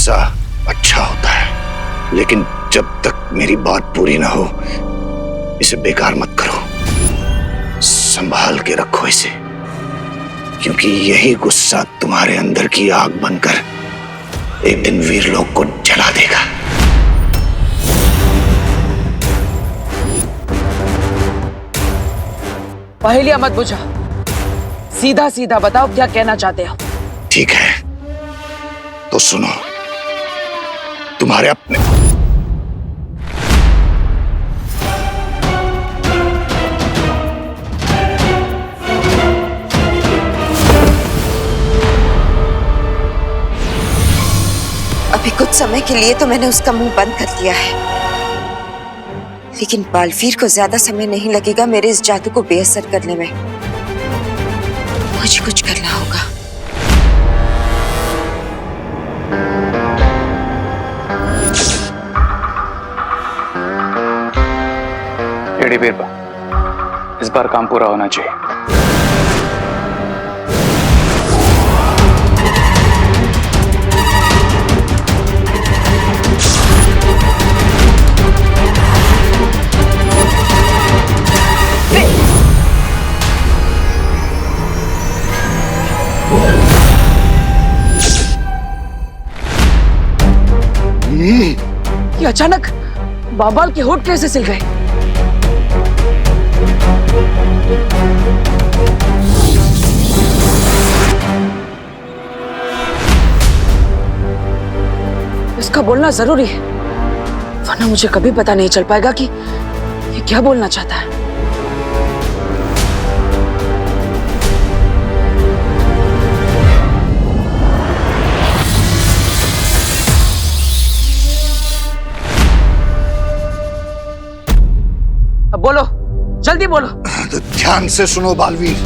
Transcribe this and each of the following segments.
गुस्सा अच्छा होता है, लेकिन जब तक मेरी बात पूरी ना हो इसे बेकार मत करो। संभाल के रखो इसे, क्योंकि यही गुस्सा तुम्हारे अंदर की आग बनकर एक दिन वीरलोक को जला देगा। पहेलियां मत बुझा, सीधा सीधा बताओ क्या कहना चाहते हो। ठीक है तो सुनो। तुम्हारे अपने अभी कुछ समय के लिए तो मैंने उसका मुंह बंद कर दिया है, लेकिन बालवीर को ज्यादा समय नहीं लगेगा मेरे इस जादू को बेअसर करने में। मुझे कुछ करना होगा। एडी बीरबल, इस बार काम पूरा होना चाहिए। ये अचानक बाबाल के होठ कैसे सिल गए? इसका बोलना जरूरी है, वरना मुझे कभी पता नहीं चल पाएगा कि ये क्या बोलना चाहता है। अब बोलो, जल्दी बोलो। तो ध्यान से सुनो बालवीर,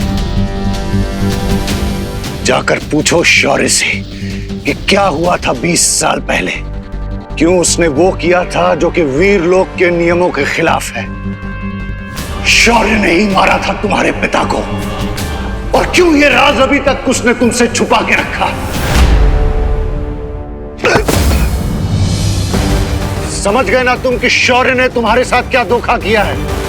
जाकर पूछो शौर्य से कि क्या हुआ था 20 साल पहले। क्यों उसने वो किया था जो कि वीरलोक के नियमों के खिलाफ है। शौर्य ने ही मारा था तुम्हारे पिता को, और क्यों ये राज अभी तक उसने तुमसे छुपा के रखा। समझ गए ना तुम कि शौर्य ने तुम्हारे साथ क्या धोखा किया है।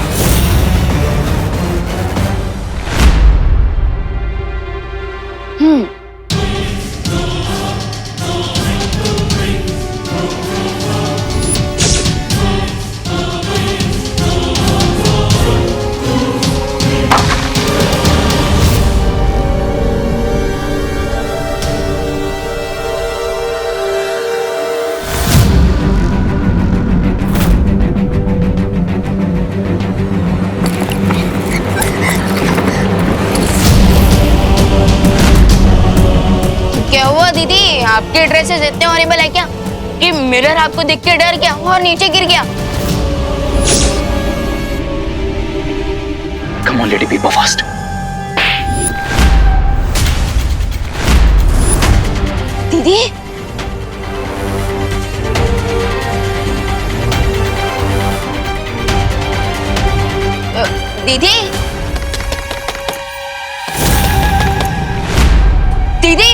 क्या हुआ दीदी, आपके ड्रेसेस इतने हॉरिबल है क्या कि मिरर आपको देख के डर गया और नीचे गिर गया? Come on, lady, be fast. दीदी, दीदी, दीदी,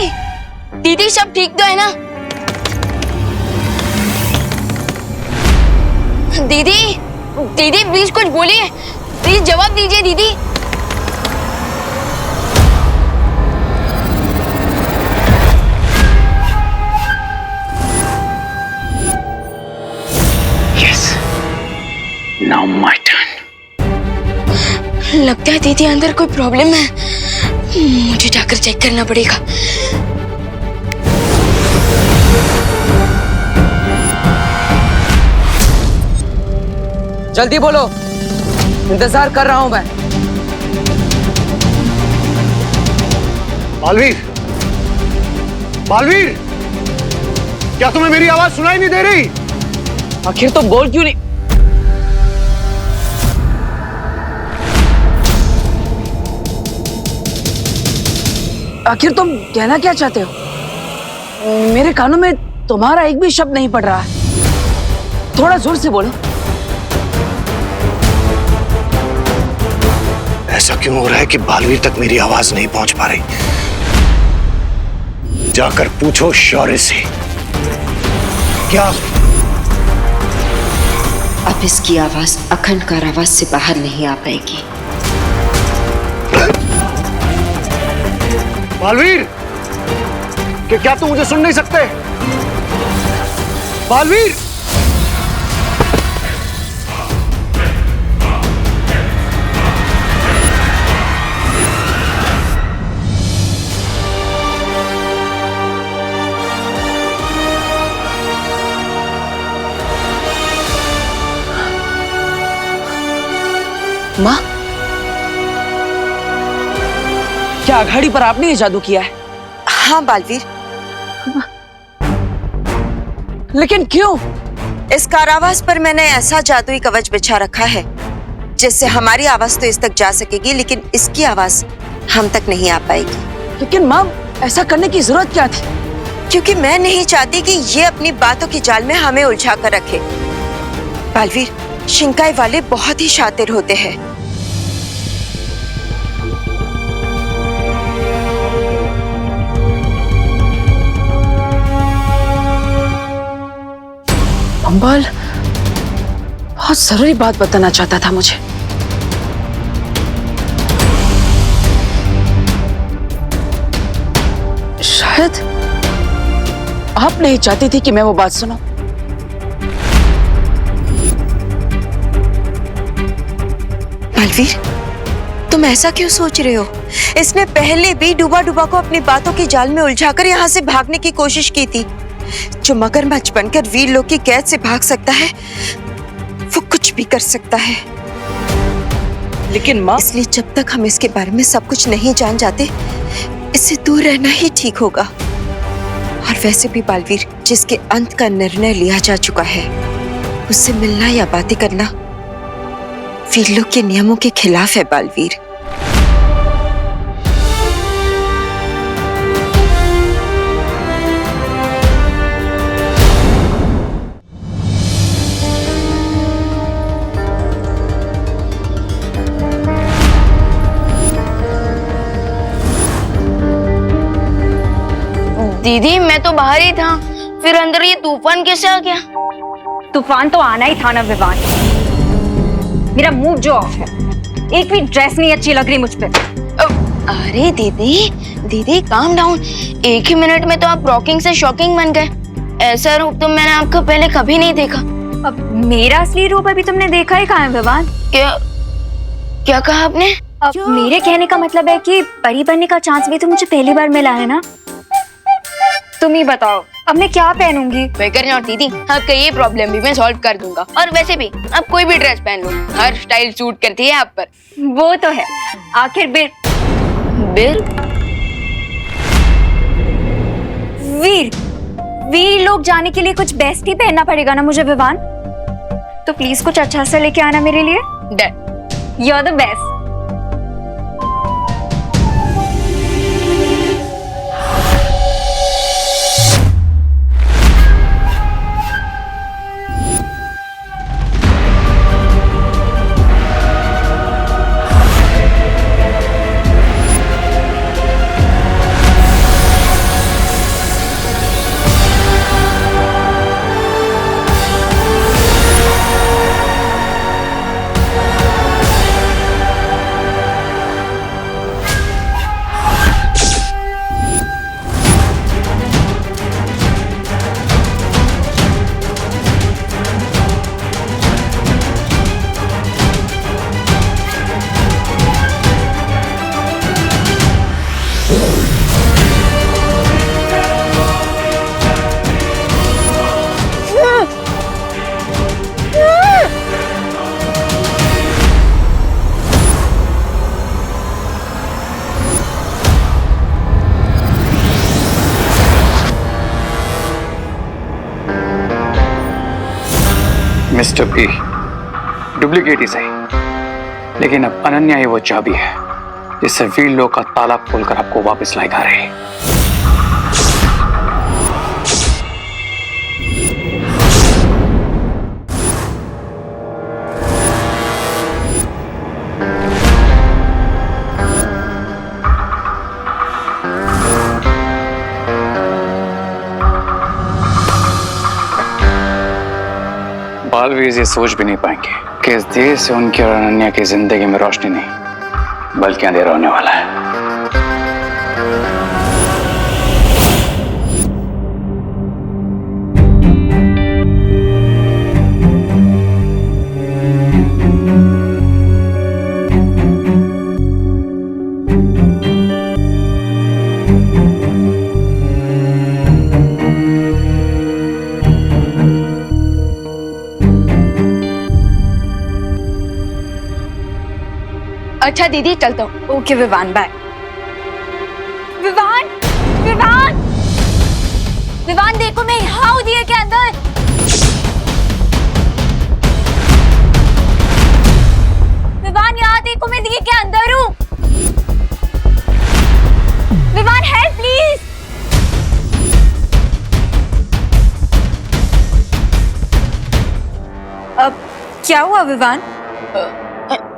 दीदी सब ठीक तो है ना? दीदी, दीदी प्लीज कुछ बोलिए, प्लीज जवाब दीजिए दीदी। Yes. Now my turn. लगता है दीदी अंदर कोई प्रॉब्लम है, मुझे जाकर चेक करना पड़ेगा। जल्दी बोलो, इंतजार कर रहा हूं मैं। बालवीर, बालवीर, क्या तुम्हें मेरी आवाज सुनाई नहीं दे रही? आखिर तुम बोल क्यों नहीं? आखिर तुम कहना क्या चाहते हो? मेरे कानों में तुम्हारा एक भी शब्द नहीं पड़ रहा है, थोड़ा जोर से बोलो। ऐसा क्यों हो रहा है कि बालवीर तक मेरी आवाज नहीं पहुंच पा रही? जाकर पूछो शौर्य से क्या? अब इसकी आवाज अखंड कारावास से बाहर नहीं आ पाएगी। बालवीर, क्या तुम मुझे सुन नहीं सकते? बालवीर! माँ, क्या अघाड़ी पर आपने ये जादू किया है? हाँ बालवीर, लेकिन क्यों? इस कारावास पर मैंने ऐसा जादुई कवच बिछा रखा है जिससे हमारी आवाज तो इस तक जा सकेगी, लेकिन इसकी आवाज हम तक नहीं आ पाएगी। लेकिन माँ, ऐसा करने की जरूरत क्या थी? क्योंकि मैं नहीं चाहती कि ये अपनी बातों की जाल में हमें उलझा कर रखे। बालवीर, शिंकाई वाले बहुत ही शातिर होते हैं। अंबल बहुत जरूरी बात बताना चाहता था मुझे। शायद आप नहीं चाहती थी कि मैं वो बात सुनूं। बालवीर, तुम ऐसा क्यों सोच रहे हो? इसने पहले भी डूबा डूबा को अपनी बातों की जाल में उलझाकर यहाँ से भागने की कोशिश की थी। जो मगरमच्छ बनकर वीर लोग की कैद से भाग सकता है, वो कुछ भी कर सकता है। लेकिन माँ, इसलिए जब तक हम इसके बारे में सब कुछ नहीं जान जाते, इससे दूर रहना ही ठीक होगा। और वैसे भी बालवीर, जिसके अंत का निर्णय लिया जा चुका है, उससे मिलना या बातें करना वीर लोग के नियमों के खिलाफ है। बालवीर, दीदी मैं तो बाहर ही था, फिर अंदर ये तूफान कैसे आ गया? तूफान तो आना ही था ना विवान। मेरा मूड जो ऑफ है, एक भी ड्रेस नहीं अच्छी लग रही मुझ पे। अरे दीदी दीदी काम डाउन, एक ही मिनट में तो आप रॉकिंग से शॉकिंग बन गए। ऐसा रूप तो मैंने आपका पहले कभी नहीं देखा। अब मेरा असली रूप अभी तुमने देखा ही कहाँ है विवान? क्या क्या कहा आपने? अब मेरे कहने का मतलब है कि परी बनने का चांस भी तो मुझे पहली बार मिला है ना। तुम ही बताओ अब मैं क्या पहनूंगी? फिकर नॉट दीदी, आपका ये प्रॉब्लम भी मैं सॉल्व कर दूंगा। और वैसे भी आप कोई भी ड्रेस पहन लो, हर स्टाइल सूट करती है आप पर। वो तो है, आखिर बिल वीर वीर लोग जाने के लिए कुछ बेस्ट ही पहनना पड़ेगा ना मुझे विवान। तो प्लीज कुछ अच्छा सा लेके आना मेरे लिए। Done. You are the best. Mister B, duplicate ही सही, लेकिन अब अनन्या ही वो चाबी है जिससे वीर लोग का ताला खोलकर आपको वापस लाएगा रहे। बालवीर ये सोच भी नहीं पाएंगे कि इस देर से उनकी और अनन्या की जिंदगी में रोशनी नहीं बल्कि अंधेरा होने वाला है। अच्छा दीदी चलता हूँ। Okay Vivaan, bye. विवान, विवान, विवान देखो मैं यहाँ हूँ दिए के अंदर। विवान यहाँ देखो मैं दिए के अंदर हूँ। Vivaan help please. अब क्या हुआ विवान?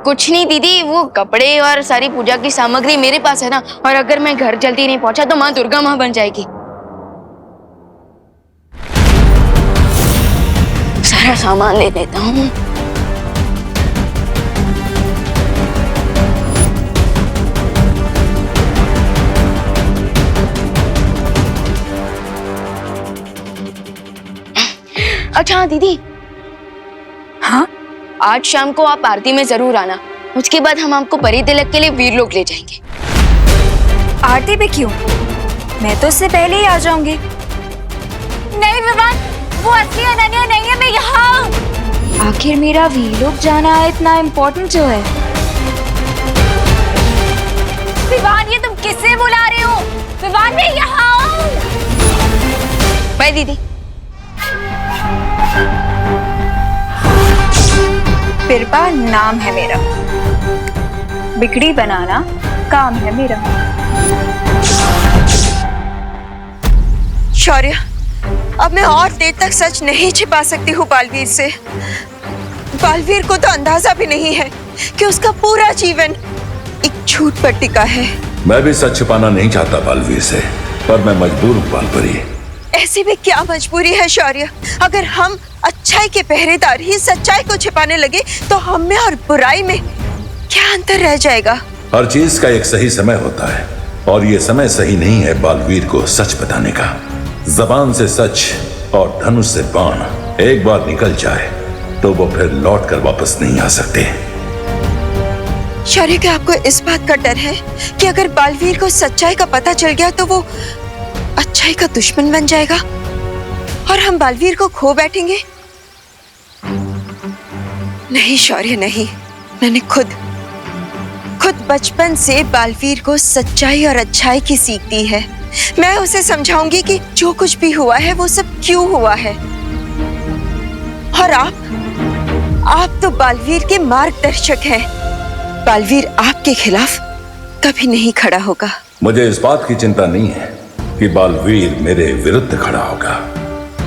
कुछ नहीं दीदी, वो कपड़े और सारी पूजा की सामग्री मेरे पास है ना, और अगर मैं घर जल्दी नहीं पहुंचा तो माँ दुर्गा माँ बन जाएगी। सारा सामान ले लेता हूँ। अच्छा दीदी, हाँ, आज शाम को आप आरती में जरूर आना। उसके बाद हम आपको परी तिलक के लिए वीरलोक ले जाएंगे। आरती पे क्यों? मैं तो उससे पहले ही आ जाऊंगी। नहीं विवान, वो असली अनन्या नहीं है, मैं यहाँ हूँ। आखिर मेरा वीरलोक जाना इतना इम्पोर्टेंट जो है। विवान ये तुम किससे बुला रहे हो? विवान मैं यहाँ हूँ। बाय दीदी। बिरबा नाम है मेरा, बिगड़ी बनाना काम है मेरा। शौर्य, अब मैं और देर तक सच नहीं छिपा सकती हूँ बालवीर से। बालवीर को तो अंदाजा भी नहीं है कि उसका पूरा जीवन एक झूठ पर टिका है। मैं भी सच छिपाना नहीं चाहता बालवीर से, पर मैं मजबूर हूँ बालपरी। ऐसी भी क्या मजबूरी है शौर्य? अगर हम अच्छाई के पहरेदार ही सच्चाई को छिपाने लगे तो हम में और बुराई में क्या अंतर रह जाएगा? हर चीज का एक सही समय होता है, और ये समय सही नहीं है बालवीर को सच बताने का। जबान से सच और धनुष से बाण एक बार निकल जाए तो वो फिर लौट कर वापस नहीं आ सकते। शौर्य, क्या आपको इस बात का डर है कि अगर बालवीर को सच्चाई का पता चल गया तो वो अच्छाई का दुश्मन बन जाएगा और हम बालवीर को खो बैठेंगे? नहीं शौर्य, नहीं। मैंने खुद बचपन से बालवीर को सच्चाई और अच्छाई की सीख दी है। मैं उसे समझाऊंगी कि जो कुछ भी हुआ है वो सब क्यों हुआ है। और आप तो बालवीर के मार्गदर्शक हैं। बालवीर आपके खिलाफ कभी नहीं खड़ा होगा। मुझे इस बात की चिंता नहीं है कि बालवीर मेरे विरुद्ध खड़ा होगा।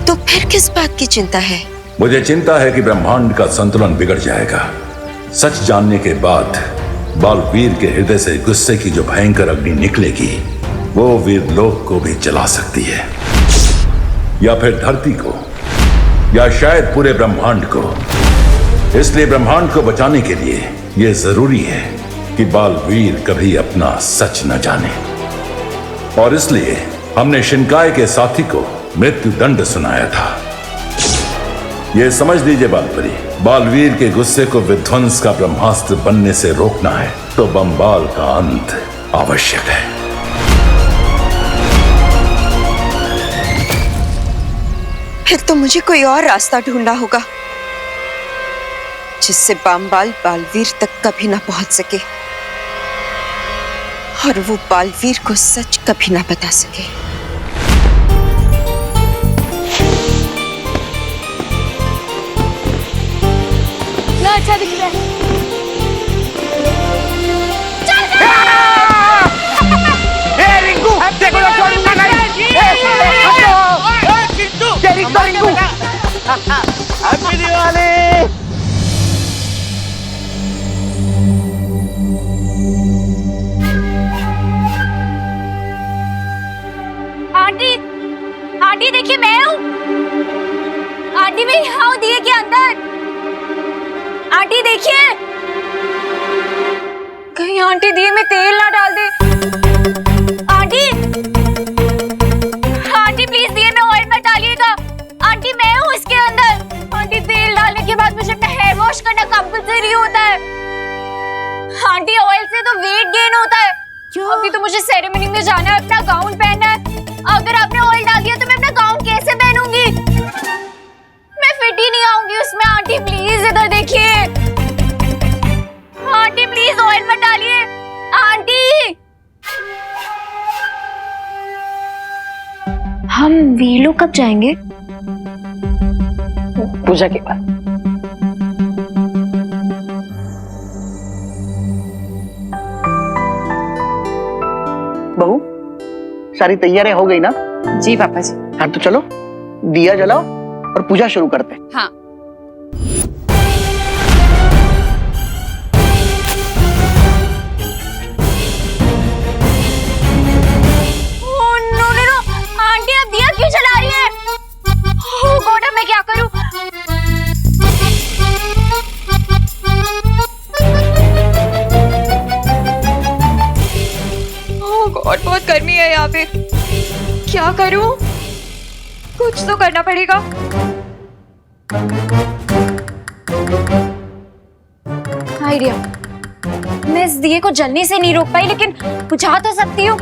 तो फिर किस बात की चिंता है? मुझे चिंता है कि ब्रह्मांड का संतुलन बिगड़ जाएगा। सच जानने के बाद बालवीर के हृदय से गुस्से की जो भयंकर अग्नि निकलेगी वो वीरलोक को भी जला सकती है, या फिर धरती को, या शायद पूरे ब्रह्मांड को। इसलिए ब्रह्मांड को बचाने के लिए यह जरूरी है कि बालवीर कभी अपना सच न जाने। और इसलिए हमने शिनकाय के साथी को मृत्यु दंड सुनाया था। यह समझ लीजिए बालपरी, बालवीर के गुस्से को विध्वंस का ब्रह्मास्त्र बनने से रोकना है तो बंबाल का अंत आवश्यक है। फिर तो मुझे कोई और रास्ता ढूंढना होगा जिससे बंबाल बालवीर तक कभी ना पहुंच सके और वो बालवीर को सच कभी ना बता सके। ना अच्छा दिख रहा है। आंटी, आंटी देखिए मैं हूँ। आंटी मैं यहाँ हूँ दिए के अंदर। आंटी देखिए, कहीं आंटी दिए में तेल ना डाल दे। आंटी, आंटी प्लीज दिए में ऑयल मत डालिएगा। आंटी मैं हूँ इसके अंदर। आंटी तेल डालने के बाद मुझे अपना हेयर वॉश करना कंपल्सरी होता है। आंटी ऑयल से तो वेट गेन होता है। अभी तो मुझे सेरेमनी में जाना है, अपना गाउन पहनना है। अगर आपने ऑयल डाल दिया तो मैं अपना गाउन कैसे पहनूंगी? मैं फिट ही नहीं आऊंगी उसमें। आंटी प्लीज इधर देखिए। आंटी प्लीज ऑयल मत डालिए। आंटी, हम वीलो कब जाएंगे? पूजा के बाद। बहू, सारी तैयारियां हो गई ना? जी पापा जी। हाँ तो चलो दिया जलाओ और पूजा शुरू करते हैं। हाँ। आंटी अब दिया क्यों जला रही है? ओह गॉड, अब मैं क्या करूं? ओह गॉड, बहुत गर्मी है यहाँ पे। क्या करूं? कुछ तो करना पड़ेगा। आइडिया, मैं इस दिए को जलने से नहीं रोक पाई, लेकिन बुझा तो सकती हूँ।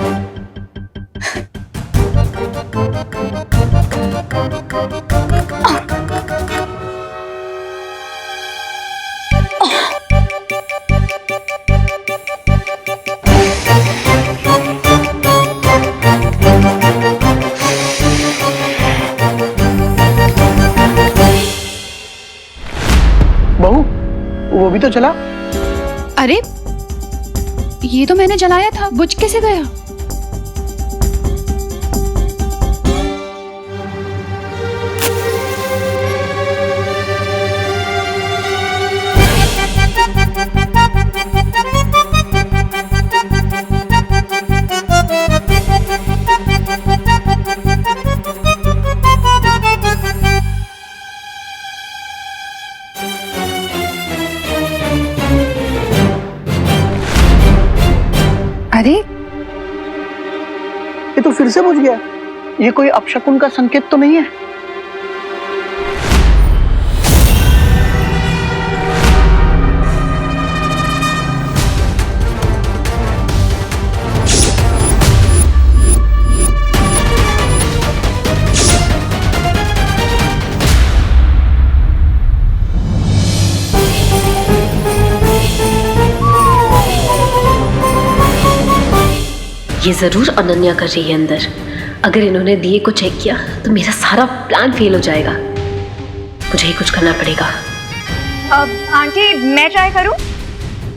बहू, वो भी तो चला। अरे ये तो मैंने जलाया था, बुझ कैसे गया? अरे ये तो फिर से बुझ गया। ये कोई अपशकुन का संकेत तो नहीं है? ये जरूर अनन्या कर रही है अंदर। अगर इन्होंने दिए को चेक किया तो मेरा सारा प्लान फेल हो जाएगा। मुझे ही कुछ करना पड़ेगा। अब आंटी मैं ट्राई करूं?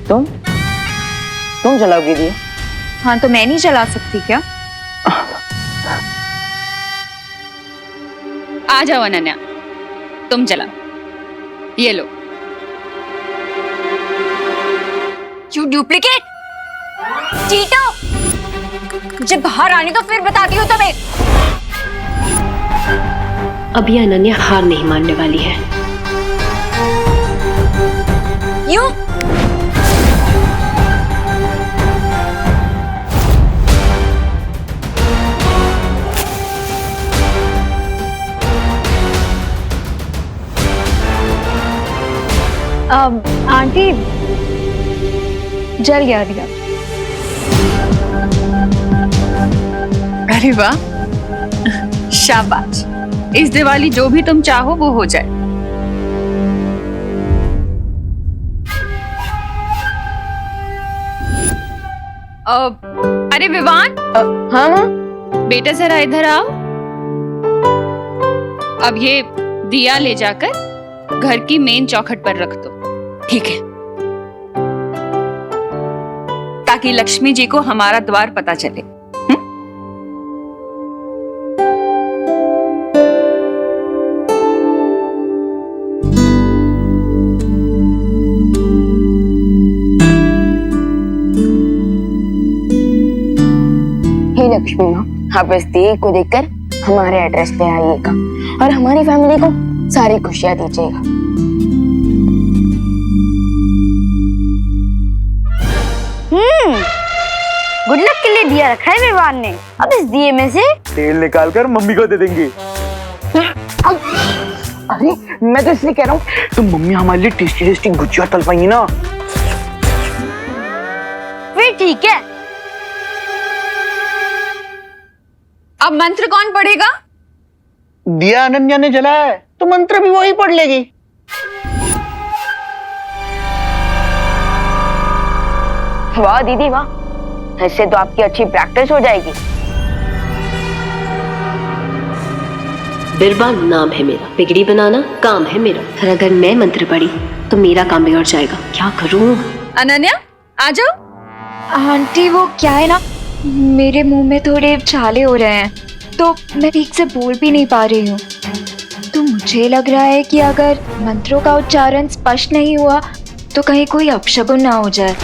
तुम जलाओगी दिए? हाँ तो मैं नहीं जला सकती क्या? आ जाओ अनन्या, तुम जलाओ। ये लो। यू डुप्लीकेट चीटो, मुझे बाहर आने तो फिर बताती हूँ तुम्हें। अब ये अनन्या हार नहीं मानने वाली है। यू आंटी जल गया दिया। अरे वाह, शाबाश। इस दिवाली जो भी तुम चाहो वो हो जाए। अरे विवान। हाँ माँ। बेटा जरा इधर आओ। अब ये दिया ले जाकर घर की मेन चौखट पर रख दो। ठीक है, ताकि लक्ष्मी जी को हमारा द्वार पता चले। हे लक्ष्मी माँ, आप इस दिए को देखकर हमारे एड्रेस पे आइएगा और हमारी फैमिली को सारी खुशियां दीजिएगा। गुड लक के लिए दिया रखा है विवान ने। अब इस दिए में से तेल निकाल कर मम्मी को दे देंगे। अरे मैं तो इसलिए कह रहा हूँ, तो मम्मी हमारे लिए टेस्टी टेस्टी गुजिया तल पाएंगी ना। फिर ठीक है। अब मंत्र कौन पढ़ेगा? दिया अनन्या ने जलाया है तो मंत्र भी वही पढ़ लेगी। वाह दीदी वाह, इससे तो आपकी अच्छी प्रैक्टिस हो जाएगी। बिरबान नाम है मेरा, बिगड़ी बनाना काम है मेरा। और अगर मैं मंत्र पढ़ी तो मेरा काम बिगड़ जाएगा। क्या करूं? अनन्या आ जाओ। आंटी वो क्या है ना, मेरे मुंह में थोड़े छाले हो रहे हैं तो मैं ठीक से बोल भी नहीं पा रही हूँ। तो मुझे लग रहा है कि अगर मंत्रों का उच्चारण स्पष्ट नहीं हुआ तो कहीं कोई अपशगुन ना हो जाए।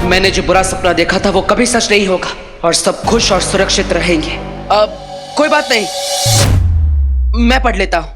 मैंने जो बुरा सपना देखा था वो कभी सच नहीं होगा और सब खुश और सुरक्षित रहेंगे। अब कोई बात नहीं, मैं पढ़ लेता हूं।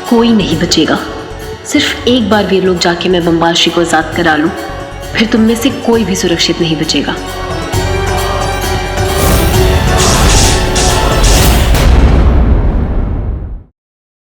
कोई नहीं बचेगा। सिर्फ एक बार वीर लोग जाके मैं बम्बाल श्री को आजाद करा लूं, फिर तुम में से कोई भी सुरक्षित नहीं बचेगा।